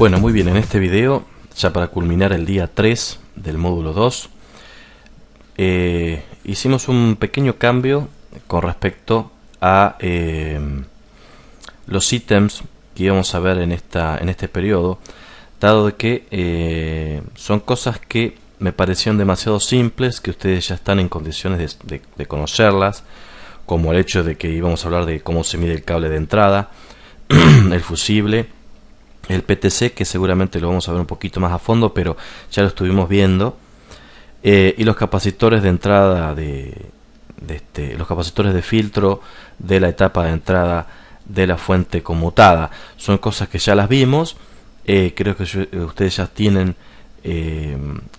Bueno, muy bien, en este video, ya para culminar el día 3 del módulo 2, hicimos un pequeño cambio con respecto a los ítems que íbamos a ver en este periodo, dado de que son cosas que me parecieron demasiado simples, que ustedes ya están en condiciones de conocerlas, como el hecho de que íbamos a hablar de cómo se mide el cable de entrada, el fusible, el PTC, que seguramente lo vamos a ver un poquito más a fondo, pero ya lo estuvimos viendo, y los capacitores de entrada los capacitores de filtro de la etapa de entrada de la fuente conmutada. Son cosas que ya las vimos. Creo que ustedes ya tienen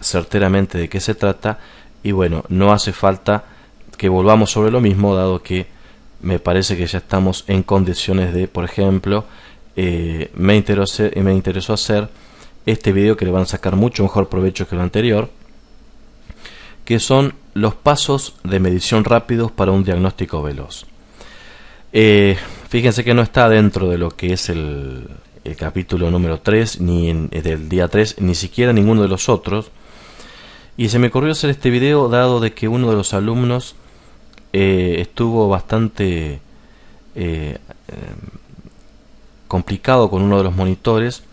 certeramente de qué se trata, y bueno, no hace falta que volvamos sobre lo mismo, dado que me parece que ya estamos en condiciones de, por ejemplo, me interesó hacer este video que le van a sacar mucho mejor provecho que lo anterior, que son los pasos de medición rápidos para un diagnóstico veloz. Fíjense que no está dentro de lo que es el capítulo número 3, ni del día 3, ni siquiera ninguno de los otros, y se me ocurrió hacer este video dado de que uno de los alumnos estuvo bastante complicado con uno de los monitores,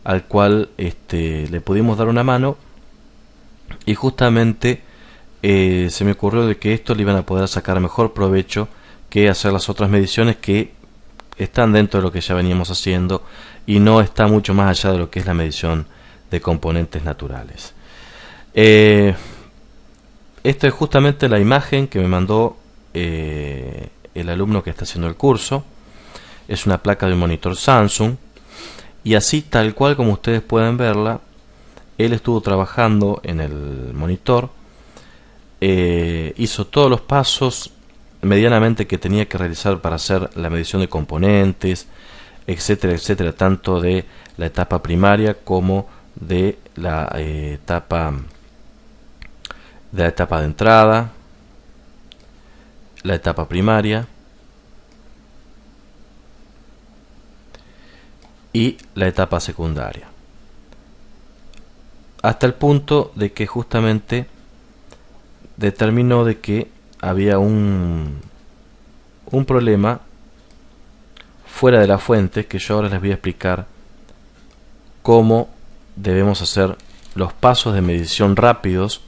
al cual le pudimos dar una mano, y justamente se me ocurrió de que esto le iban a poder sacar mejor provecho que hacer las otras mediciones, que están dentro de lo que ya veníamos haciendo y no está mucho más allá de lo que es la medición de componentes naturales. Esta es justamente la imagen que me mandó el alumno que está haciendo el curso. Es una placa de un monitor Samsung, y así tal cual como ustedes pueden verla, él estuvo trabajando en el monitor, hizo todos los pasos medianamente que tenía que realizar para hacer la medición de componentes, etcétera, etcétera, tanto de la etapa primaria como de la etapa de entrada, la etapa primaria y la etapa secundaria, hasta el punto de que justamente determinó de que había un problema fuera de la fuente, que yo ahora les voy a explicar cómo debemos hacer los pasos de medición rápidos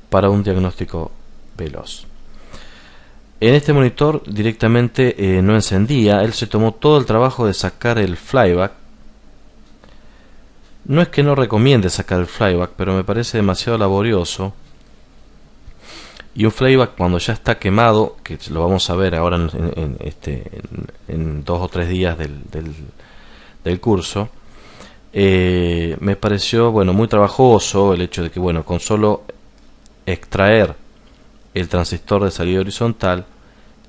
para un diagnóstico veloz. En este monitor directamente no encendía. Él se tomó todo el trabajo de sacar el flyback. No es que no recomiende sacar el flyback, pero me parece demasiado laborioso. Y un flyback, cuando ya está quemado, que lo vamos a ver ahora en 2 o 3 días del curso, me pareció muy trabajoso el hecho de que con solo extraer el transistor de salida horizontal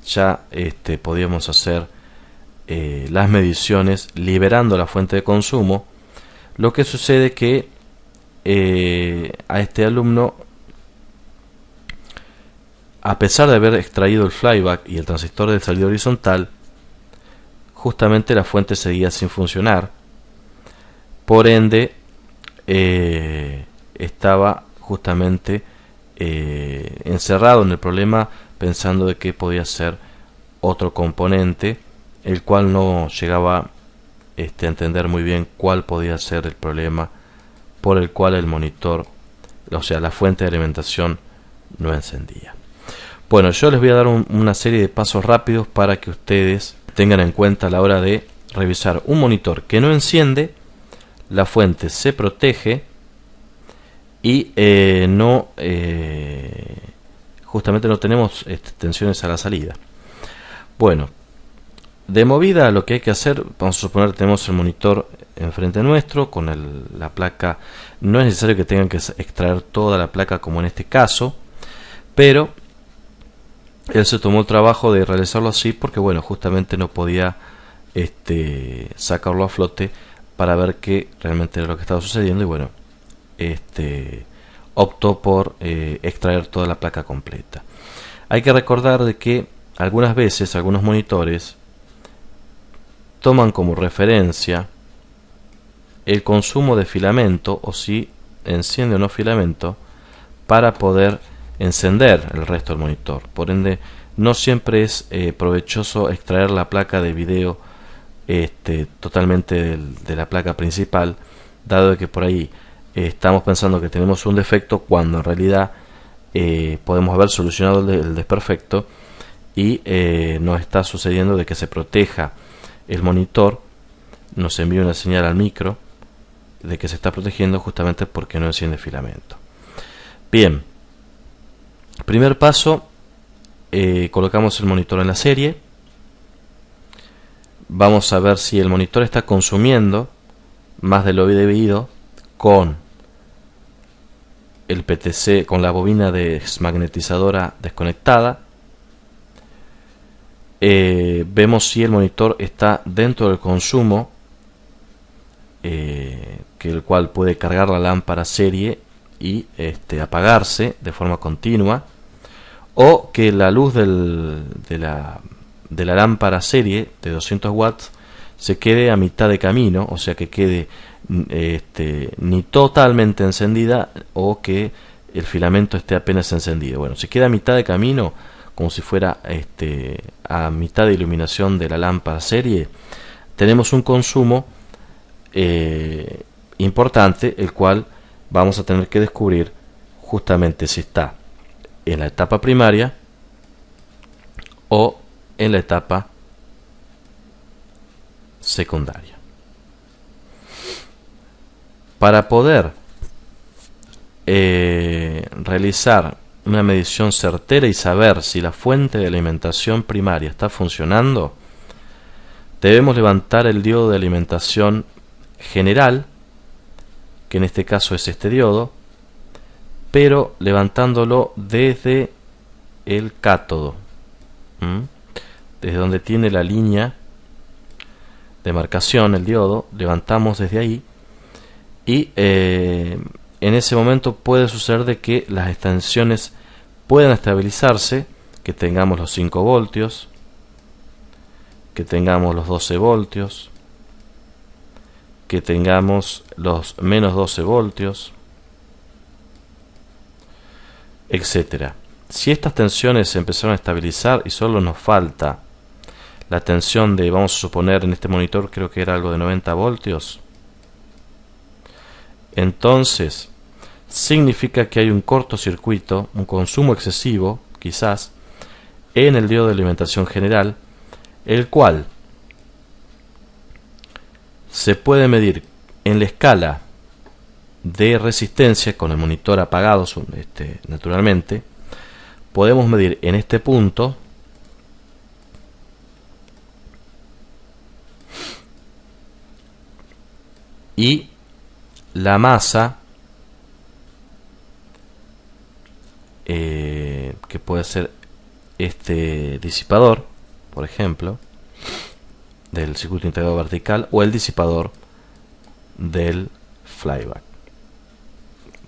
ya podíamos hacer las mediciones liberando la fuente de consumo. Lo que sucede que a este alumno, a pesar de haber extraído el flyback y el transistor de salida horizontal, justamente la fuente seguía sin funcionar. Por ende, estaba justamente encerrado en el problema, pensando de que podía ser otro componente, el cual no llegaba a entender muy bien cuál podía ser el problema por el cual el monitor, o sea, la fuente de alimentación, no encendía. Bueno, yo les voy a dar una serie de pasos rápidos para que ustedes tengan en cuenta a la hora de revisar un monitor que no enciende. La fuente se protege y justamente no tenemos tensiones a la salida. Bueno, de movida lo que hay que hacer, vamos a suponer que tenemos el monitor enfrente nuestro con la placa. No es necesario que tengan que extraer toda la placa como en este caso, pero él se tomó el trabajo de realizarlo así porque justamente no podía sacarlo a flote para ver qué realmente era lo que estaba sucediendo, y optó por extraer toda la placa completa. Hay que recordar de que algunas veces algunos monitores toman como referencia el consumo de filamento o si enciende o no filamento para poder encender el resto del monitor. Por ende, no siempre es provechoso extraer la placa de video totalmente de la placa principal, dado que por ahí estamos pensando que tenemos un defecto cuando en realidad podemos haber solucionado el desperfecto y nos está sucediendo de que se proteja el monitor, nos envía una señal al micro de que se está protegiendo justamente porque no enciende filamento. Bien, primer paso, colocamos el monitor en la serie. Vamos a ver si el monitor está consumiendo más de lo debido con el PTC, con la bobina desmagnetizadora desconectada. Vemos si el monitor está dentro del consumo, que el cual puede cargar la lámpara serie y apagarse de forma continua, o que la luz de la lámpara serie de 200 watts se quede a mitad de camino, o sea que quede ni totalmente encendida o que el filamento esté apenas encendido. Bueno, si queda a mitad de camino, como si fuera a mitad de iluminación de la lámpara serie, tenemos un consumo importante, el cual vamos a tener que descubrir justamente si está en la etapa primaria o en la etapa secundaria. Para poder realizar una medición certera y saber si la fuente de alimentación primaria está funcionando, debemos levantar el diodo de alimentación general, que en este caso es este diodo, pero levantándolo desde el cátodo, desde donde tiene la línea de marcación el diodo, levantamos desde ahí y en ese momento puede suceder de que las extensiones puedan estabilizarse, que tengamos los 5 voltios, que tengamos los 12 voltios, que tengamos los menos 12 voltios, etcétera. Si estas tensiones se empezaron a estabilizar y solo nos falta la tensión de, vamos a suponer en este monitor creo que era algo de 90 voltios, entonces significa que hay un cortocircuito, un consumo excesivo quizás en el diodo de alimentación general, el cual se puede medir en la escala de resistencia con el monitor apagado naturalmente. Podemos medir en este punto y la masa que puede ser este disipador, por ejemplo, del circuito integrado vertical, o el disipador del flyback.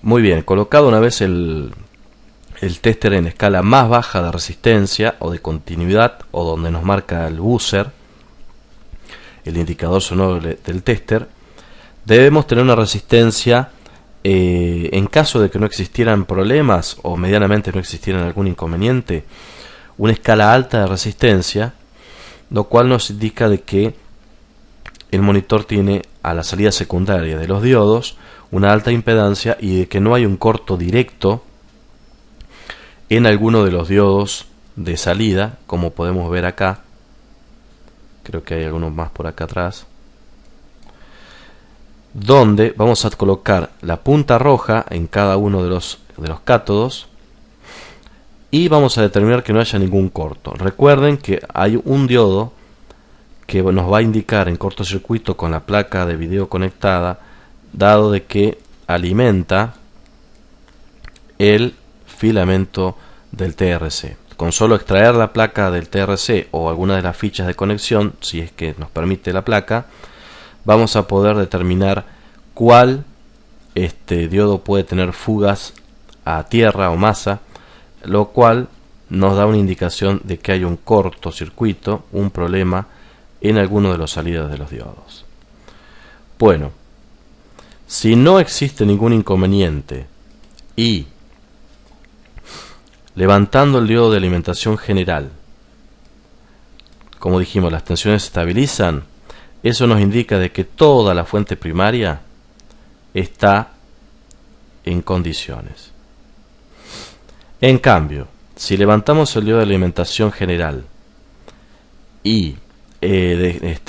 Muy bien, colocado una vez el tester en escala más baja de resistencia o de continuidad, o donde nos marca el buzzer, el indicador sonoro del tester, debemos tener una resistencia, en caso de que no existieran problemas o medianamente no existieran algún inconveniente, una escala alta de resistencia, lo cual nos indica de que el monitor tiene a la salida secundaria de los diodos una alta impedancia y de que no hay un corto directo en alguno de los diodos de salida, como podemos ver acá. Creo que hay algunos más por acá atrás, donde vamos a colocar la punta roja en cada uno de los cátodos y vamos a determinar que no haya ningún corto. Recuerden que hay un diodo que nos va a indicar en cortocircuito con la placa de video conectada, dado de que alimenta el filamento del TRC. Con solo extraer la placa del TRC o alguna de las fichas de conexión, si es que nos permite la placa, vamos a poder determinar cuál diodo puede tener fugas a tierra o masa, lo cual nos da una indicación de que hay un cortocircuito, un problema en alguno de los salidas de los diodos. Bueno, Si no existe ningún inconveniente y levantando el diodo de alimentación general, como dijimos, las tensiones se estabilizan, eso nos indica de que toda la fuente primaria está en condiciones. En cambio, si levantamos el diodo de alimentación general y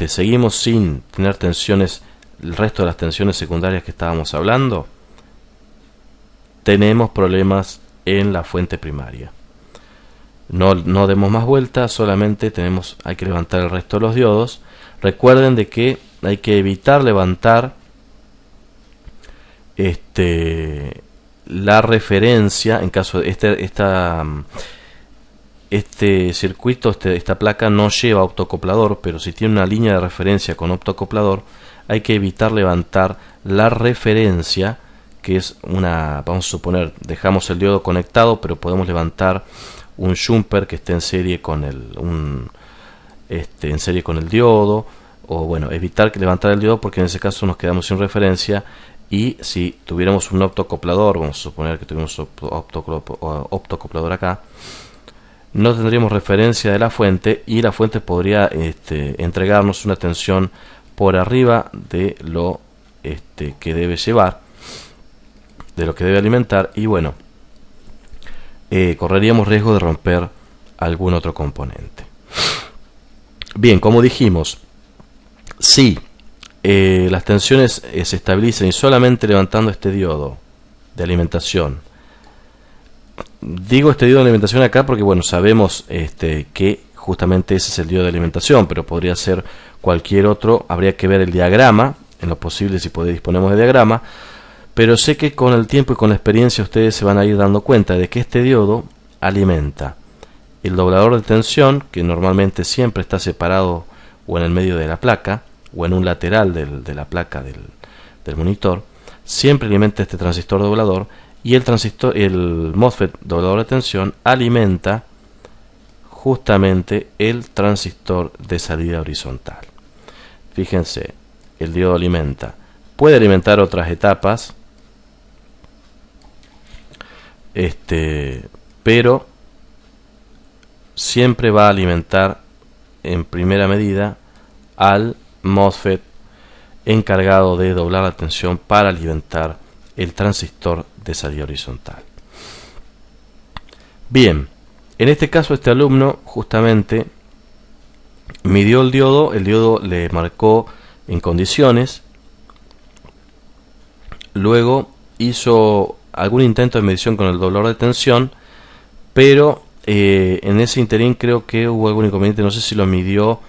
seguimos sin tener tensiones, el resto de las tensiones secundarias que estábamos hablando, tenemos problemas en la fuente primaria. No demos más vueltas, solamente hay que levantar el resto de los diodos. Recuerden de que hay que evitar levantar la referencia en caso de este circuito, esta placa no lleva optocoplador, pero si tiene una línea de referencia con optocoplador, hay que evitar levantar la referencia, que es vamos a suponer, dejamos el diodo conectado, pero podemos levantar un jumper que esté en serie con el diodo, o bueno, evitar que levantar el diodo, porque en ese caso nos quedamos sin referencia. Y si tuviéramos un optocoplador, vamos a suponer que tuviéramos optocoplador acá, no tendríamos referencia de la fuente y la fuente podría entregarnos una tensión por arriba de lo que debe llevar, de lo que debe alimentar, y bueno, correríamos riesgo de romper algún otro componente. Bien, como dijimos, si las tensiones se estabilizan y solamente levantando este diodo de alimentación, digo este diodo de alimentación acá porque bueno, sabemos que justamente ese es el diodo de alimentación, pero podría ser cualquier otro. Habría que ver el diagrama, en lo posible si disponemos de diagrama, pero sé que con el tiempo y con la experiencia ustedes se van a ir dando cuenta de que este diodo alimenta el doblador de tensión, que normalmente siempre está separado o en el medio de la placa o en un lateral de la placa del monitor. Siempre alimenta este transistor doblador, y el MOSFET doblador de tensión alimenta justamente el transistor de salida horizontal. Fíjense, el diodo puede alimentar otras etapas, pero siempre va a alimentar en primera medida al MOSFET encargado de doblar la tensión para alimentar el transistor de salida horizontal. Bien, en este caso este alumno justamente midió el diodo le marcó en condiciones, luego hizo algún intento de medición con el doblador de tensión, pero en ese interín creo que hubo algún inconveniente, no sé si lo midió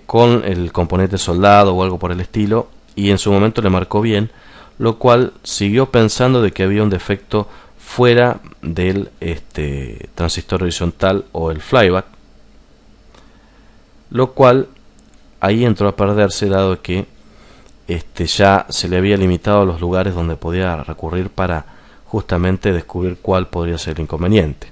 con el componente soldado o algo por el estilo, y en su momento le marcó bien, lo cual siguió pensando de que había un defecto fuera del transistor horizontal o el flyback, lo cual ahí entró a perderse, dado que ya se le había limitado los lugares donde podía recurrir para justamente descubrir cuál podría ser el inconveniente.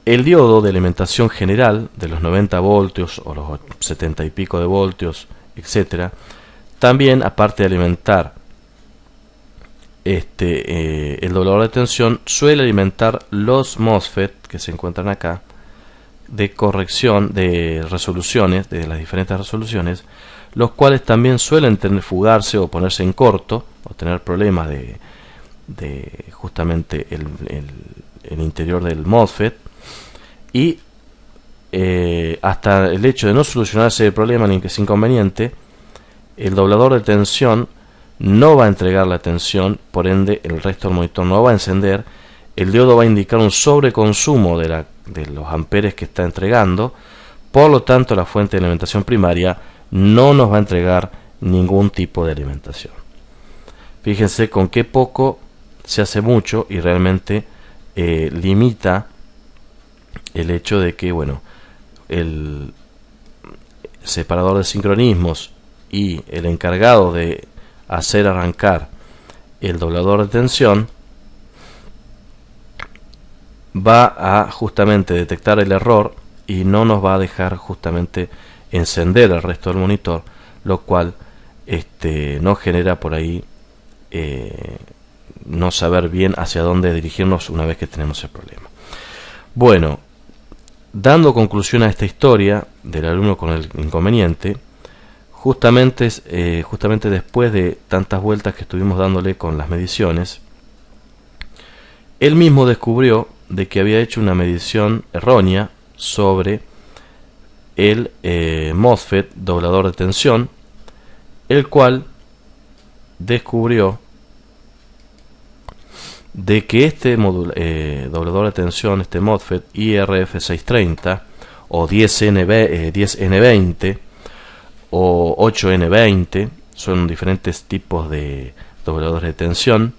El diodo de alimentación general de los 90 voltios o los 70 y pico de voltios, etcétera, también, aparte de alimentar el doblador de tensión, suele alimentar los MOSFET que se encuentran acá, de corrección de resoluciones, de las diferentes resoluciones, los cuales también suelen fugarse o ponerse en corto, o tener problemas de justamente el interior del MOSFET, y hasta el hecho de no solucionarse el problema ni que es inconveniente, el doblador de tensión no va a entregar la tensión, por ende el resto del monitor no va a encender, el diodo va a indicar un sobreconsumo de los amperes que está entregando, por lo tanto la fuente de alimentación primaria no nos va a entregar ningún tipo de alimentación. Fíjense con qué poco se hace mucho, y realmente limita el hecho de que, bueno, el separador de sincronismos y el encargado de hacer arrancar el doblador de tensión va a justamente detectar el error y no nos va a dejar justamente encender el resto del monitor, lo cual nos genera por ahí no saber bien hacia dónde dirigirnos una vez que tenemos el problema. Bueno, dando conclusión a esta historia del alumno con el inconveniente, justamente después de tantas vueltas que estuvimos dándole con las mediciones, él mismo descubrió de que había hecho una medición errónea sobre el MOSFET doblador de tensión, el cual descubrió de que este doblador de tensión, este MOSFET IRF630 o 10N20 o 8N20, son diferentes tipos de dobladores de tensión,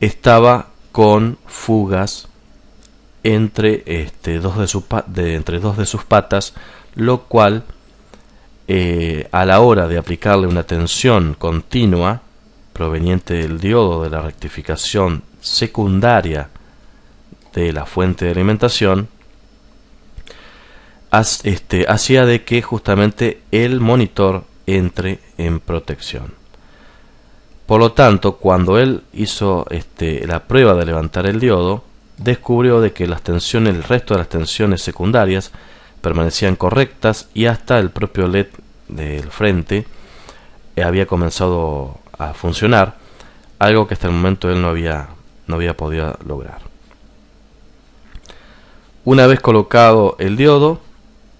estaba con fugas entre dos de sus patas, lo cual a la hora de aplicarle una tensión continua proveniente del diodo de la rectificación secundaria de la fuente de alimentación, hacía de que justamente el monitor entre en protección. Por lo tanto, cuando él hizo la prueba de levantar el diodo, descubrió de que el resto de las tensiones secundarias permanecían correctas y hasta el propio LED del frente había comenzado a funcionar, algo que hasta el momento él no había podido lograr. Una vez colocado el diodo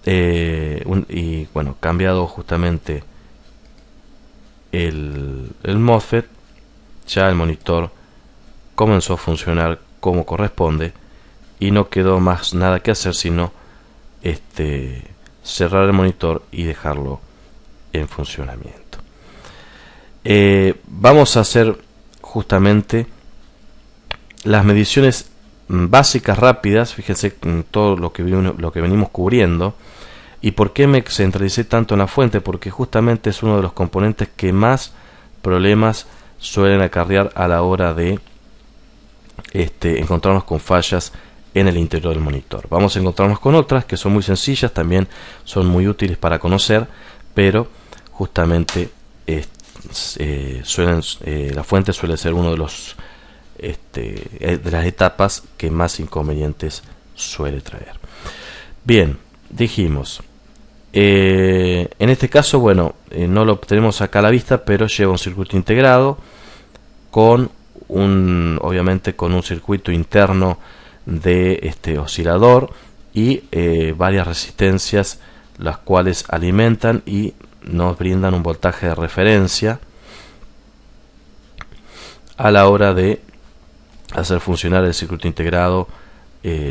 y bueno, cambiado justamente el MOSFET, ya el monitor comenzó a funcionar como corresponde y no quedó más nada que hacer sino cerrar el monitor y dejarlo en funcionamiento. Vamos a hacer justamente las mediciones básicas rápidas. Fíjense en todo lo que venimos cubriendo. ¿Y por qué me centralicé tanto en la fuente? Porque justamente es uno de los componentes que más problemas suelen acarrear a la hora de encontrarnos con fallas en el interior del monitor. Vamos a encontrarnos con otras que son muy sencillas, también son muy útiles para conocer, pero justamente la fuente suele ser uno de las etapas que más inconvenientes suele traer. Bien, dijimos, en este caso, bueno, no lo tenemos acá a la vista, pero lleva un circuito integrado con obviamente con un circuito interno de oscilador y varias resistencias, las cuales alimentan y nos brindan un voltaje de referencia a la hora de hacer funcionar el circuito integrado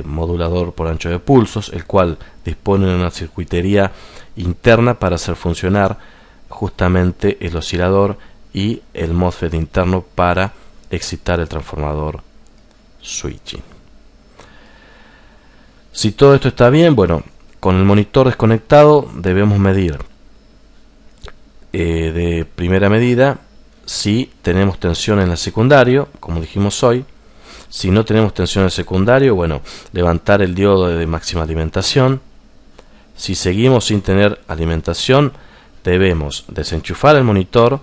modulador por ancho de pulsos, el cual dispone de una circuitería interna para hacer funcionar justamente el oscilador y el MOSFET interno para excitar el transformador switching. Si todo esto está bien, bueno, con el monitor desconectado debemos medir de primera medida si tenemos tensión en el secundario, como dijimos hoy. Si no tenemos tensión en el secundario, bueno, levantar el diodo de máxima alimentación. Si seguimos sin tener alimentación, debemos desenchufar el monitor,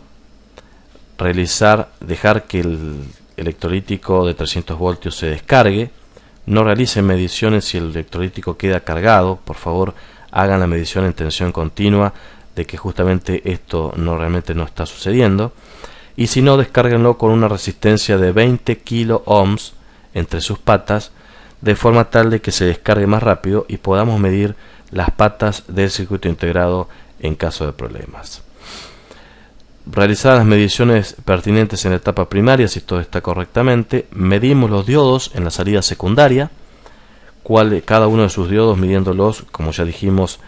dejar que el electrolítico de 300 voltios se descargue. No realicen mediciones si el electrolítico queda cargado. Por favor, hagan la medición en tensión continua de que justamente esto realmente no está sucediendo. Y si no, descárguenlo con una resistencia de 20 kilo ohms entre sus patas, de forma tal de que se descargue más rápido y podamos medir las patas del circuito integrado en caso de problemas. Realizadas las mediciones pertinentes en la etapa primaria, si todo está correctamente, medimos los diodos en la salida secundaria, cada uno de sus diodos midiéndolos, como ya dijimos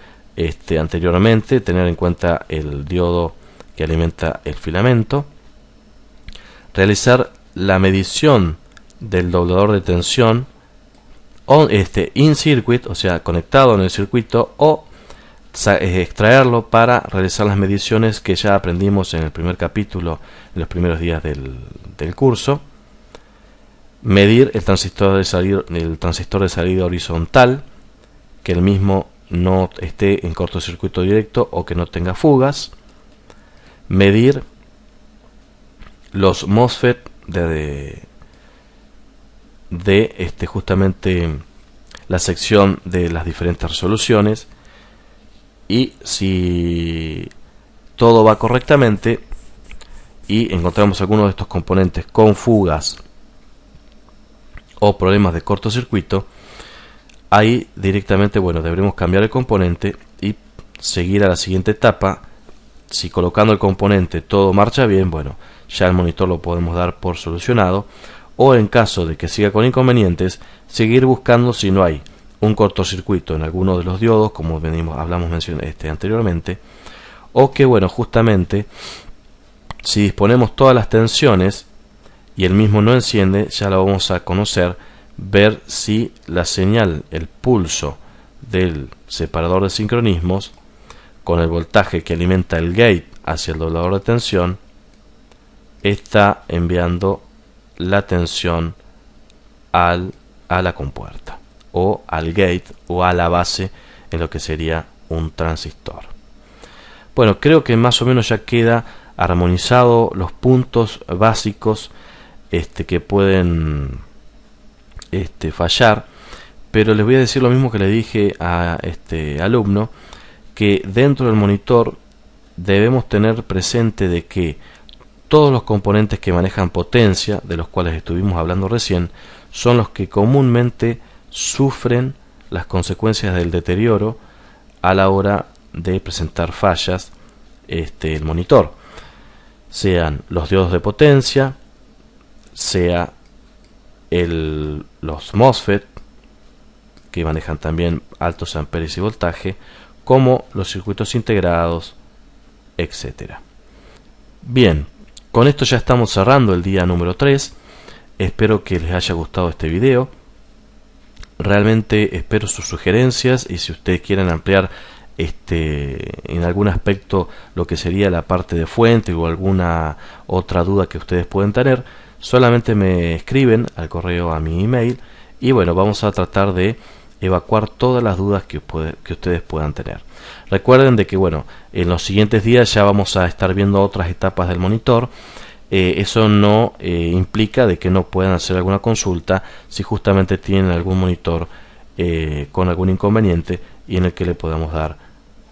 anteriormente, tener en cuenta el diodo que alimenta el filamento. Realizar la medición del doblador de tensión in circuit, o sea, conectado en el circuito, o extraerlo para realizar las mediciones que ya aprendimos en el primer capítulo, en los primeros días del curso. Medir el transistor de salida horizontal, que el mismo no esté en cortocircuito directo o que no tenga fugas. medir los MOSFET de justamente la sección de las diferentes resoluciones, y si todo va correctamente y encontramos alguno de estos componentes con fugas o problemas de cortocircuito, ahí directamente, bueno, deberemos cambiar el componente y seguir a la siguiente etapa. Si colocando el componente todo marcha bien, bueno, ya el monitor lo podemos dar por solucionado, o en caso de que siga con inconvenientes, seguir buscando si no hay un cortocircuito en alguno de los diodos, como hablamos anteriormente, o que, bueno, justamente si disponemos todas las tensiones y el mismo no enciende, ya lo vamos a conocer, ver si la señal, el pulso del separador de sincronismos con el voltaje que alimenta el gate hacia el doblador de tensión está enviando la tensión a la compuerta, o al gate, o a la base, en lo que sería un transistor. Bueno, creo que más o menos ya queda armonizado los puntos básicos que pueden fallar, pero les voy a decir lo mismo que le dije a este alumno, que dentro del monitor debemos tener presente de que todos los componentes que manejan potencia, de los cuales estuvimos hablando recién, son los que comúnmente sufren las consecuencias del deterioro a la hora de presentar fallas el monitor, sean los diodos de potencia, sea los MOSFET, que manejan también altos amperes y voltaje, como los circuitos integrados, etcétera. Bien, con esto ya estamos cerrando el día número 3. Espero que les haya gustado este video. Realmente espero sus sugerencias, y si ustedes quieren ampliar en algún aspecto lo que sería la parte de fuente o alguna otra duda que ustedes pueden tener, solamente me escriben al correo, a mi email, y bueno, vamos a tratar de evacuar todas las dudas que ustedes puedan tener. Recuerden de que, bueno, en los siguientes días ya vamos a estar viendo otras etapas del monitor. Eso no implica de que no puedan hacer alguna consulta si justamente tienen algún monitor con algún inconveniente y en el que le podamos dar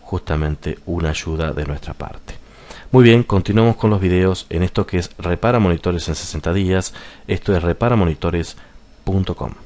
justamente una ayuda de nuestra parte. Muy bien, continuamos con los videos en esto que es Repara Monitores en 60 días. Esto es reparamonitores.com.